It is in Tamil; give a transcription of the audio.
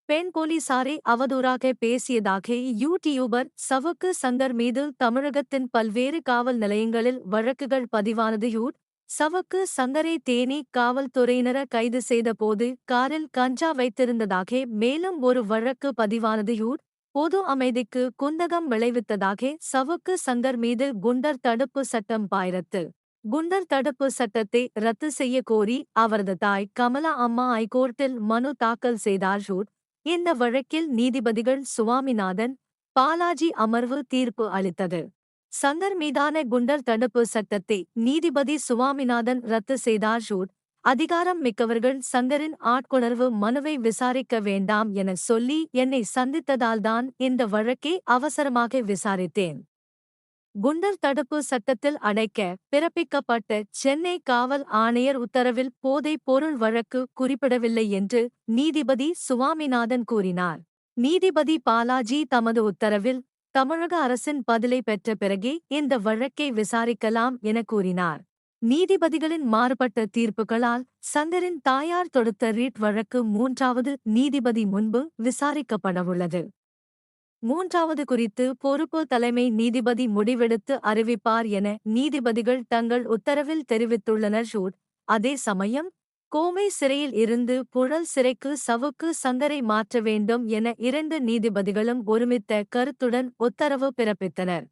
பெண் போலீசாரை அவதூறாக பேசியதாக யூடியூபர் சவுக்கு சங்கர் மீது தமிழகத்தின் பல்வேறு காவல் நிலையங்களில் வழக்குகள் பதிவானது. சவுக்கு சங்கரை தேனி காவல்துறையினர் கைது செய்தபோது காரில் கஞ்சா வைத்திருந்ததாக மேலும் ஒரு வழக்கு பதிவானது. பொது அமைதிக்கு குந்தகம் விளைவித்ததாக சவுக்கு சங்கர் மீது குண்டர் தடுப்பு சட்டம் பாயிரத்து. குண்டர் தடுப்பு சட்டத்தை ரத்து செய்ய கோரி அவரது தாய் கமலா அம்மா ஐகோர்ட்டில் மனு தாக்கல் செய்தார். இந்த வழக்கில் நீதிபதிகள் சுவாமிநாதன், பாலாஜி அமர்வு தீர்ப்பு அளித்தது. சங்கர் மீதான குண்டர் தடுப்பு சட்டத்தை நீதிபதி சுவாமிநாதன் ரத்து செய்தார். அதிகாரம் மிக்கவர்கள் சங்கரின் ஆட்கொணர்வு மனுவை விசாரிக்க வேண்டாம் என சொல்லி என்னை சந்தித்ததால்தான் இந்த வழக்கை அவசரமாக விசாரித்தேன். குண்டர் தடுப்பு சட்டத்தில் அடைக்க பிறப்பிக்கப்பட்ட சென்னை காவல் ஆணையர் உத்தரவில் போதைப் பொருள் வழக்கு குறிப்பிடவில்லை என்று நீதிபதி சுவாமிநாதன் கூறினார். நீதிபதி பாலாஜி தமது உத்தரவில் தமிழக அரசின் பதிலை பெற்ற பிறகே இந்த வழக்கை விசாரிக்கலாம் என கூறினார். நீதிபதிகளின் மாறுபட்ட தீர்ப்புகளால் சங்கரின் தாயார் தொடுத்த ரீட் வழக்கு மூன்றாவது நீதிபதி முன்பு விசாரிக்கப்படவுள்ளது. மூன்றாவது குறித்து பொறுப்பு தலைமை நீதிபதி முடிவெடுத்து அறிவிப்பார் என நீதிபதிகள் தங்கள் உத்தரவில் தெரிவித்துள்ளனர். அதே சமயம் கோவை சிறையில் இருந்து புழல் சிறைக்கு சவுக்கு சங்கரை மாற்ற வேண்டும் என 2 நீதிபதிகளும் ஒருமித்த கருத்துடன் உத்தரவு பிறப்பித்தனர்.